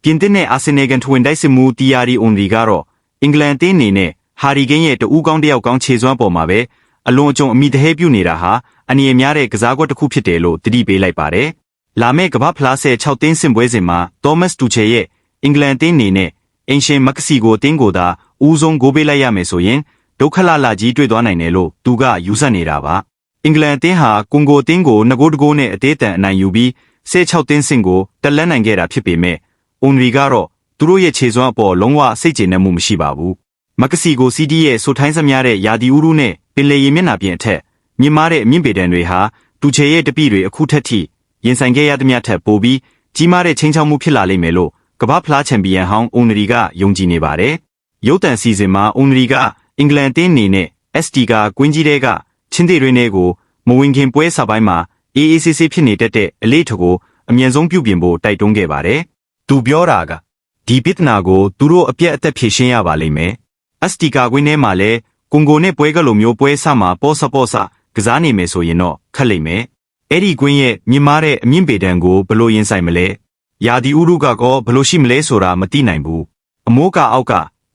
ပြင်သစ်နဲ့အာဆင်နယ်ကန်ထွင်တိုက်စစ်မှုတီယာရီအွန်ရီကတော့အင်္ဂလန်အသင်းအနေနဲ့ဟာရီကိန်းရဲ့တဦးကောင်းတစ်ယောက်ကောင်းခြေစွမ်းပေါ်မှာပဲအလွန်အကျွံအမိတဟဲပြုနေတာဟာအနည်းအများတဲ့ကစားကွက်တစ်ခုဖြစ်တယ်လို့တတိပေးလိုက်ပါတယ်။လာမယ့်ကမ္ဘာဖလား16သင်းစင်ပွဲစဉ်မှာသောမတ်တူချယ်ရဲ့အင်္ဂလန်အသင်းအနေနဲ့အင်ရှင်မက္ကဆီကိုအသင်းကိုသာဦးဆုံးဂိုးပေးလိုက်ရမယ်ဆိုရင်ဒုက္ခလကြီးတွေ့သွားနိုင်တယ်လို့သူကယူဆနေတာပါ။အင်္ဂလန်အသင်းဟာကွန်ဂိုအသင်းကို2ဂိုးတကိုးနဲ့အသေးအတန်အနိုင်ယူပြီး16သင်းစင်ကိုတက်လက်နိုင်ခဲ့တာဖြစ်ပေမဲ့အွန်ရီကတော့သူတို့ရဲ့ခြေစွမ်းအပေါ်လုံးဝစိတ်ကျေနပ်မှုမရှိပါဘူး။မက္ကဆီကိုစီးတီးရဲ့ဆိုထိုင်းစများတဲ့ယာဒီဥရုနဲ့ပင်လယ်ရေမျက်နှာပြင်အထက်မြင့်မားတဲ့အမြင့်ပေတံတွေဟာတူချေရဲ့တပိတွေအခုထက်ထိရင်ဆိုင်ခဲ့ရသမျှထက်ပိုပြီးကြီးမားတဲ့ချင်းချောက်မှုဖြစ်လာလိမ့်မယ်လို့ကမ္ဘာဖလားချန်ပီယံဟောင်းအွန်ရီကယုံကြည်နေပါတယ်။ရုပ်သံစီစဉ်မှာအွန်ရီကအင်္ဂလန်အသင်းအနေနဲ့ ST ကကွင်းကြီးတွေကချင်းသေးတွေနဲ့ကိုမဝင်ခင်ပွဲစာပိုင်းမှာအေးအေးဆေးဆေးဖြစ်နေတဲ့အလေးထကိုအမြန်ဆုံးပြုပြင်ဖို့တိုက်တွန်းခဲ့ပါတယ်။သူပြောတာကဒီပြဿနာကိုသူတို့အပြတ်အသက်ဖြေရှင်းရပါလိမ့်မယ်။ ST ကကွင်းထဲမှာလည်းကွန်ဂိုနဲ့ပွဲကလိုမျိုးပွဲဆမှာပေါ့ဆကစားနေမယ်ဆိုရင်တော့ခက်လိမ့်မယ်။အဲ့ဒီကွင်းရဲ့မြင့်မားတဲ့အမြင့်ပေတံကိုဘလို့ရင်ဆိုင်မလဲ။ယာဒီဥရုကောဘလို့ရှိမလဲဆိုတာမသိနိုင်ဘူး။အမိုးကအောက်က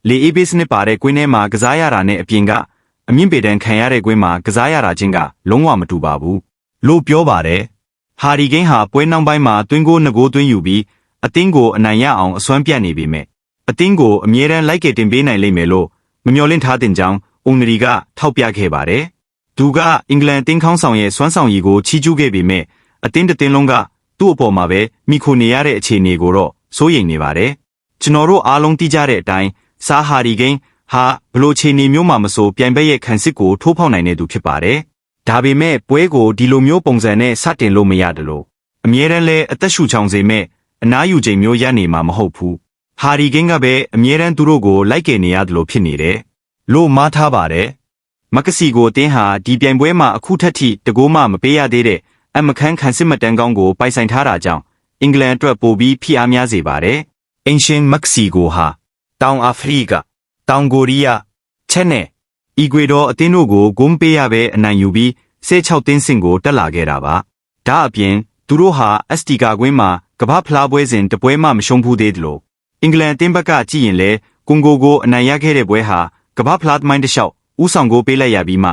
လေအေးဘေးစနစ်ပါတဲ့ကွင်းထဲမှာကစားရတာနဲ့အပြင်ကအမြင့်ပေတံခံရတဲ့ကွင်းမှာကစားရတာချင်းကလုံးဝမတူပါဘူး။လို့ပြောပါတယ်။ဟာရီကိန်းဟာပွဲနောက်ပိုင်းမှာသွင်းကို2ဂိုးသွင်းယူပြီးအသင်းကိုအနိုင်ရအောင်အစွမ်းပြတ်နေပေမဲ့အသင်းကိုအမြဲတမ်းလိုက်ကယ်တင်ပေးနိုင်လိမ့်မယ်လို့မမျှော်လင့်ထားတဲ့ကြောင်းအွန်ရီကထောက်ပြခဲ့ပါတယ်။သူကအင်္ဂလန်အသင်းခေါင်းဆောင်ရဲ့စွမ်းဆောင်ရည်ကိုချီးကျူးခဲ့ပေမဲ့အသင်းတစ်သင်းလုံးကသူ့အပေါ်မှာပဲမိခိုနေရတဲ့အခြေအနေကိုတော့စိုးရိမ်နေပါတယ်။ကျွန်တော်တို့အားလုံးသိကြတဲ့အတိုင်းစာဟာရီကိန်းဟာဘလို့ခြေနေမျိုးမှမဆိုပြိုင်ဘက်ရဲ့ခံစစ်ကိုထိုးဖောက်နိုင်တဲ့သူဖြစ်ပါတယ်။ဒါပေမဲ့ပွဲကိုဒီလိုမျိုးပုံစံနဲ့စတင်လို့မရတယ်လို့အမြဲတမ်းလဲအသက်ရှူချောင်စေမဲ့အနားယူချိန်မျိုးရနေမှာမဟုတ်ဘူး။ဟာရီကိန်းကပဲအမြဲတမ်းသူတို့ကိုလိုက်ကယ်နေရတယ်လို့ဖြစ်နေတယ်။လို့မှားထားပါတယ်။မက္ကဆီကိုအသင်းဟာဒီပြိုင်ပွဲမှာအခုထက်ထိတကိုးမှမပေးရသေးတဲ့အမခန်းခံစစ်မှတ်တမ်းကောင်းကိုပိုင်ဆိုင်ထားတာကြောင့်အင်္ဂလန်အတွက်ပိုပြီးဖိအားများစေပါတယ်။အင်ရှင်မက္ကဆီကိုဟာတောင်အာဖရိကတောင်ကိုရီးယားချက်နဲ့အီကွေဒေါအသင်းတို့ကိုဂုံးပေးရပဲအနိုင်ယူပြီး16သင်းစင်ကိုတက်လာခဲ့တာပါ။ဒါအပြင်သူတို့ဟာ ST ကကွင်းမှာကမ္ဘာဖလားပွဲစဉ်တပွဲမှမရှုံးဘူးသေးတယ်လို့အင်္ဂလန်အသင်းဘက်ကကြည့်ရင်လဲကွန်ဂိုကိုအနိုင်ရခဲ့တဲ့ပွဲဟာကမ္ဘာဖလားသမိုင်းတစ်လျှောက်ဥဆောင်ကိုပေးလိုက်ရပြီးမှ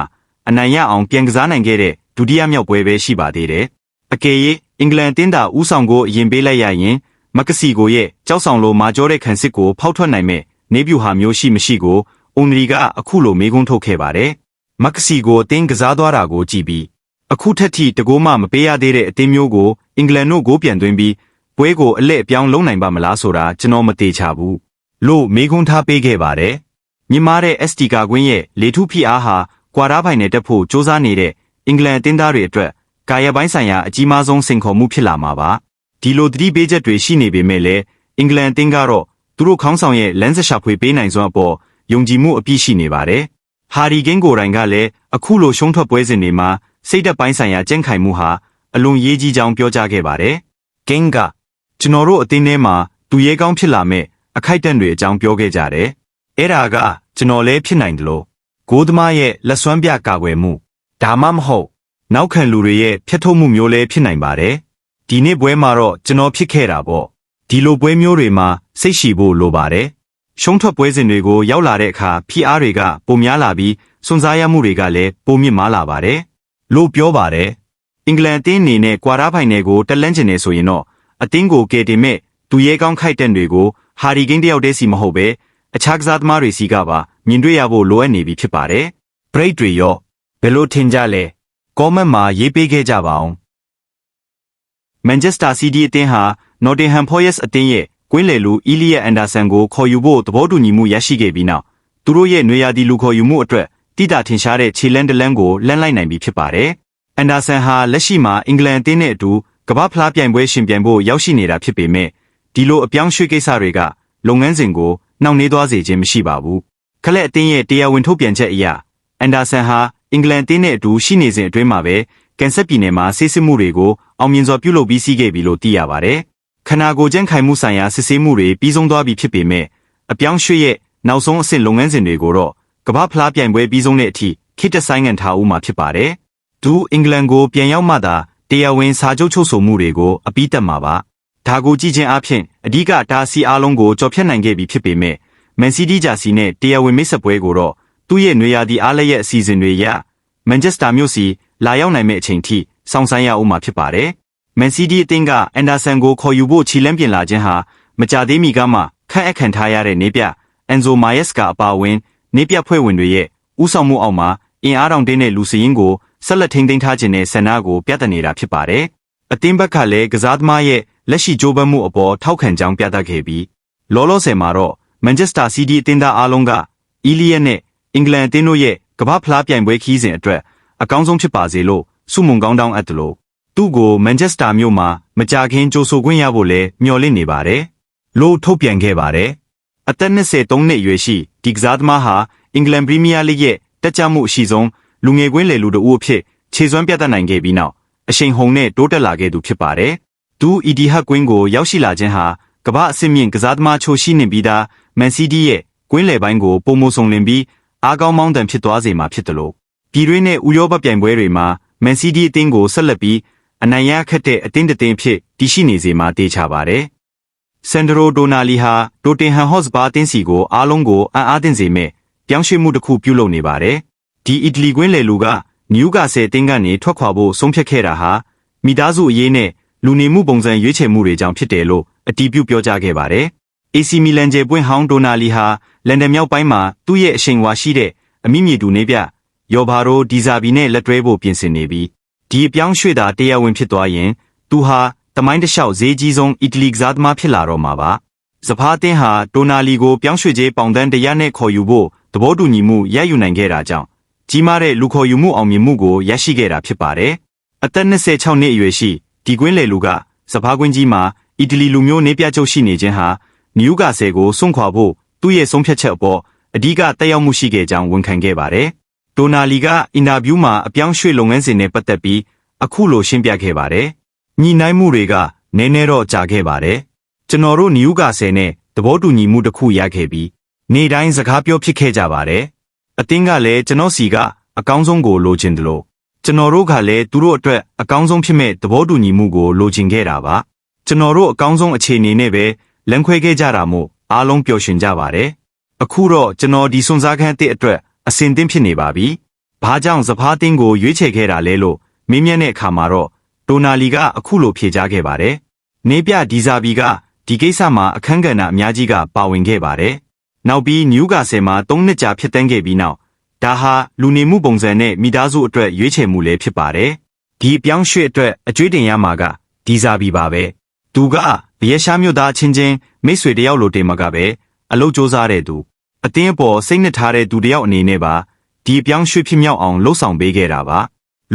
အနိုင်ရအောင်ပြန်ကစားနိုင်ခဲ့တဲ့ဒုတိယမြောက်ပွဲပဲရှိပါသေးတယ်။အကယ်၍အင်္ဂလန်အသင်းသာဥဆောင်ကိုအရင်ပေးလိုက်ရရင်မက္ကဆီကိုရဲ့ကြောက်ဆောင်လိုမာကြောတဲ့ခံစစ်ကိုဖောက်ထွက်နိုင်မဲ့နေပြူဟာမျိုးရှိမရှိကိုအွန်ရီကအခုလိုမေးခွန်းထုတ်ခဲ့ပါတယ်။မက္ကဆီကိုအသင်းကစားသွားတာကိုကြည့်ပြီးအခုထက်ထိတကိုးမှမပေးရသေးတဲ့အသင်းမျိုးကိုအင်္ဂလန်တို့ကိုပြန်သွင်းပြီးပွဲကိုအလှည့်အပြောင်းလုံးနိုင်ပါမလားဆိုတာကျွန်တော်မသေးချဘူးလို့မေးခွန်းထားပေးခဲ့ပါတယ်။မြင့်မားတဲ့ ST ကကွင်းရဲ့လေထုဖိအားဟာကွာတားဖိုင်နဲ့တက်ဖို့စ조사နေတဲ့အင်္ဂလန်အသင်းသားတွေအတွက်ကာယပိုင်းဆိုင်ရာအကြီးမားဆုံးစိန်ခေါ်မှုဖြစ်လာမှာပါ။ဒီလိုသတိပေးချက်တွေရှိနေပေမဲ့လည်းအင်္ဂလန်အသင်းကတော့သူတို့ခေါင်းဆောင်ရဲ့လမ်းစရှာဖွေပေးနိုင်စွမ်းအပေါ်ယုံကြည်မှုအပြည့်ရှိနေပါတယ်။ဟာရီကိန်းကိုယ်တိုင်ကလည်းအခုလိုရှုံးထွက်ပွဲစဉ်တွေမှာစိတ်ဓာတ်ပိုင်းဆိုင်ရာကြန့်ခိုင်မှုဟာအလွန်ရေးကြီးကြောင်းပြောကြားခဲ့ပါတယ်။ဂင်းကကျွန်တော်တို့အသင်းထဲမှာသူရဲကောင်းဖြစ်လာမဲ့အခိုက်အတန့်တွေအကြောင်းပြောခဲ့ကြတယ်။အဲ့ဒါကကျွန်တော်လည်းဖြစ်နိုင်တယ်လို့ဂိုးသမားရဲ့လက်စွမ်းပြကာကွယ်မှုဒါမှမဟုတ်နောက်ခံလူတွေရဲ့ဖျက်ထုတ်မှုမျိုးလည်းဖြစ်နိုင်ပါတယ်။ဒီနေ့ပွဲမှာတော့ကျွန်တော်ဖြစ်ခဲ့တာပေါ့။ဒီလိုပွဲမျိုးတွေမှာစိတ်ရှိဖို့လိုပါတယ်။ရှုံးထွက်ပွဲစဉ်တွေကိုရောက်လာတဲ့အခါဖိအားတွေကပိုများလာပြီးစွန့်စားရမှုတွေကလည်းပိုမြင့်မားလာပါတယ်။လို့ပြောပါတယ်။အင်္ဂလန်အသင်းအနေနဲ့ကွာတားဖိုင်နယ်ကိုတက်လန့်ကျင်နေဆိုရင်တော့အသင်းကိုကယ်တင်မဲ့သူရဲကောင်းခိုက်တဲ့တွေကိုဟာရီကိန်းတယောက်တည်းစီမဟုတ်ပဲအခြားကစားသမားတွေစီကပါမြင်တွေ့ရဖို့လိုအပ်နေပြီဖြစ်ပါတယ်။ break တွေရောဘယ်လိုထင်ကြလဲ။ comment မှာရေးပေးခဲ့ကြပါအောင်။ Manchester City အသင်းဟာ Nottingham Forest အသင်းရဲ့ကွင်းလယ်လူ Elliot Anderson ကိုခေါ်ယူဖို့သဘောတူညီမှုရရှိခဲ့ပြီးနောက်သူတို့ရဲ့နွေရာသီလူခေါ်ယူမှုအတွက်တိတာထင်ရှားတဲ့ခြေလန်းတလန်းကိုလှမ်းလိုက်နိုင်ပြီဖြစ်ပါတယ်။ Anderson ဟာလက်ရှိမှာအင်္ဂလန်အသင်းနဲ့အတူကမ္ဘာဖလားပြိုင်ပွဲရှင်ပြိုင်ဖို့ရောက်ရှိနေတာဖြစ်ပေမဲ့ဒီလိုအပြောင်းရွှေ့ကိစ္စတွေကလုပ်ငန်းစဉ်ကိုနှောင့်နှေးသွားစေခြင်းမရှိပါဘူး။ခလက်အသင်းရဲ့တရားဝင်ထုတ်ပြန်ချက်အရအန်ဒါဆန်ဟာအင်္ဂလန်အသင်းနဲ့အတူရှိနေစဉ်အတွင်းမှာပဲကန်ဆက်ပြည်နယ်မှာဆေးစစ်မှုတွေကိုအောင်မြင်စွာပြုလုပ်ပြီးစီးခဲ့ပြီလို့သိရပါတယ်။ခနာကိုကျန်းခိုင်မှုဆိုင်ရာစစ်ဆေးမှုတွေပြီးဆုံးသွားပြီဖြစ်ပေမဲ့အပြောင်းရွှေ့ရဲ့နောက်ဆုံးအဆင့်လုပ်ငန်းစဉ်တွေကိုတော့ကမ္ဘာဖလားပြိုင်ပွဲပြီးဆုံးတဲ့အထိခေတ္တဆိုင်းငံ့ထားဦးမှာဖြစ်ပါတယ်။သူအင်္ဂလန်ကိုပြန်ရောက်မှသာတရားဝင်စာချုပ်ချုပ်ဆိုမှုတွေကိုအပြီးတက်မှာပါ။ ဒါကိုကြည့်ခြင်းအပြင်အဓိကတာစီအားလုံးကိုကြော်ဖြတ်နိုင်ခဲ့ပြီဖြစ်ပေမဲ့မန်စီးတီးဂျာစီနဲ့တရားဝင်မိတ်ဆက်ပွဲကိုတော့သူ့ရဲ့နွေရာသီအားလျက်အစီအစဉ်တွေရမန်ချက်စတာမြို့စီလာရောက်နိုင်မဲ့အချိန်ထိစောင့်ဆိုင်းရအောင်မှာဖြစ်ပါတယ်။မန်စီးတီးအသင်းကအန်ဒါဆန်ကိုခေါ်ယူဖို့ခြေလှမ်းပြင်လာခြင်းဟာမကြသေးမီကမှခန့်အပ်ခံထားရတဲ့နေပြအန်ဇိုမာယက်စ်ကအပါအဝင်နေပြဖွဲ့ဝင်တွေရဲ့ဥဆောင်မှုအောက်မှာအင်အားတောင်တင်းတဲ့လူစည်းကိုဆက်လက်ထိန်းသိမ်းထားခြင်းနဲ့ဆန္ဒကိုပြသနေတာဖြစ်ပါတယ်။အသင်းဘက်ကလည်းကစားသမားရဲ့လက်ရှိကြိုးပမ်းမှုအပေါ်ထောက်ခံကြောင်းပြသခဲ့ပြီးလောလောဆယ်မှာတော့မန်ချက်စတာစီးတီးအသင်းသားအားလုံးကအီလီယက်နဲ့အင်္ဂလန်အသင်းတို့ရဲ့ကမ္ဘာဖလားပြိုင်ပွဲခီးစဉ်အတွက်အကောင်းဆုံးဖြစ်ပါစေလို့ဆုမွန်ကောင်းတောင်းအပ်တယ်လို့သူ့ကိုမန်ချက်စတာမြို့မှာမကြာခင်ကြိုဆိုခွင့်ရဖို့လဲမျှော်လင့်နေပါတယ်လို့ထုတ်ပြန်ခဲ့ပါတယ်အသက်23နှစ်အရွယ်ရှိဒီကစားသမားဟာအင်္ဂလန်ပရီးမီးယားလိဂ်ရဲ့တက်ကြွမှုအရှိဆုံးလူငယ်ကွင်းလေလူတို့အဖြစ်ခြေစွမ်းပြသနိုင်ခဲ့ပြီးနောက်အရှိန်ဟုန်နဲ့တိုးတက်လာခဲ့သူဖြစ်ပါတယ်သူအီဒီဟတ်ကွင်းကိုရောက်ရှိလာခြင်းဟာကမ္ဘာအဆင့်မြင့်ကစားသမားချိုရှိနေပြီးသားမန်စီးတီးရဲ့ကွင်းလေပိုင်းကိုပုံမဆုံလင်ပြီးအားကောင်းမောင်းတန်ဖြစ်သွားစေမှာဖြစ်တယ်လို့ပြည်တွင်းနဲ့ဥရောပပြိုင်ပွဲတွေမှာမန်စီးတီးအသင်းကိုဆက်လက်ပြီးအနိုင်ရခက်တဲ့အသင်းတစ်သင်းဖြစ်တည်ရှိနေစေမှာတေချာပါတယ်ဆန်ဒရိုဒိုနာလီဟာတိုတင်ဟန်ဟော့စ်ဘာအသင်းစီကိုအားလုံးကိုအံ့အားသင့်စေမဲ့ပြောင်းရွှေ့မှုတစ်ခုပြုလုပ်နေပါတယ်ဒီအီတလီကွင်းလေလူကနယူကာဆယ်အသင်းကနေထွက်ခွာဖို့ဆုံးဖြတ်ခဲ့တာဟာမိသားစုအရေးနဲ့လူနေမှုပုံစံရွေးချယ်မှုတွေကြောင့်ဖြစ်တယ်လို့အတည်ပြုပြောကြားခဲ့ပါတယ်။ AC မီလန်ကျယ်ပွင့်ဟောင်းဒိုနာလီဟာလန်ဒန်မြောက်ပိုင်းမှာသူ့ရဲ့အရှိန်အဝါရှိတဲ့အမိမြေတူနေပြယော်ဘာရိုဒီဇာဘီနဲ့လက်တွဲဖို့ပြင်ဆင်နေပြီးဒီအပြောင်းရွှေ့တာတရားဝင်ဖြစ်သွားရင်သူဟာတမိုင်းတစ်လျှောက်ဈေးကြီးဆုံးအီတလီကစားသမားဖြစ်လာတော့မှာပါ။စဖားတင်းဟာဒိုနာလီကိုပြောင်းရွှေ့ခြင်းပေါင်တန်း100နဲ့ခေါ်ယူဖို့သဘောတူညီမှုရယူနိုင်ခဲ့တာကြောင့်ကြီးမားတဲ့လူခေါ်ယူမှုအောင်မြင်မှုကိုရရှိခဲ့တာဖြစ်ပါတယ်။အသက်26နှစ်အရွယ်ရှိဒီကွင်းလေလူကစဖားကွင်းကြီးမှာအီတလီလူမျိုးနေပြချုပ်ရှိနေခြင်းဟာနယူကာဆယ်ကိုစွန့်ခွာဖို့သူ့ရဲ့ဆုံးဖြတ်ချက်အပေါ်အဓိကတက်ရောက်မှုရှိခဲ့ကြောင်းဝန်ခံခဲ့ပါတယ်။ဒိုနာလီကအင်တာဗျူးမှာအပြောင်းရွှေ့လုပ်ငန်းစဉ်နဲ့ပတ်သက်ပြီးအခုလိုရှင်းပြခဲ့ပါတယ်။ညီနိုင်မှုတွေကနည်းနည်းတော့ကြာခဲ့ပါတယ်။ကျွန်တော်တို့နယူကာဆယ်နဲ့သဘောတူညီမှုတစ်ခုရခဲ့ပြီးနေ့တိုင်းစကားပြောဖြစ်ခဲ့ကြပါတယ်။အသင်းကလည်းကျွန်တော်စီကအကောင်းဆုံးကိုလိုချင်တယ်လို့ကျွန်တော်တို့ကလည်းသူတို့အတွက်အကောင်းဆုံးဖြစ်မဲ့သဘောတူညီမှုကိုလိုချင်ခဲ့တာပါ။ကျွန်တော်တို့အကောင်းဆုံးအခြေအနေနဲ့ပဲလမ်းခွဲခဲ့ကြတာမို့အားလုံးပျော်ရွှင်ကြပါတယ်။အခုတော့ကျွန်တော်ဒီစွန်စားခန်းအသစ်အတွက်အဆင်သင့်ဖြစ်နေပါပြီ။ဘာကြောင့်စဖားတင်းကိုရွေးချယ်ခဲ့တာလဲလို့မေးမြန်းတဲ့အခါမှာတော့ဒိုနာလီကအခုလိုဖြေကြားခဲ့ပါတယ်။နေပြဒီဇာဘီကဒီကိစ္စမှာအခန်းကဏ္ဍအများကြီးကပါဝင်ခဲ့ပါတယ်။နောက်ပြီးနယူကာဆယ်မှာ3နှစ်ကြာဖြစ်တန်းခဲ့ပြီးနောက်ဒါဟာလူနေမှုပုံစံနဲ့မိသားစုအတွက်ရွေးချယ်မှုလည်းဖြစ်ပါတယ်။ဒီပြောင်းရွှေ့အတွက်အကျွေးတင်ရမှာကဒီဇာဘီပါပဲ။သူကဘရဲရှားမြို့သားချင်းချင်းမိတ်ဆွေတယောက်လိုတင်မှာကပဲအလုပ်စ조사တဲ့သူအတင်းအပေါ်စိတ်နှစ်ထားတဲ့သူတယောက်အနေနဲ့ပါဒီပြောင်းရွှေ့ဖြစ်မြောက်အောင်လှုပ်ဆောင်ပေးခဲ့တာပါ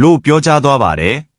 လို့ပြောကြားသွားပါတယ်။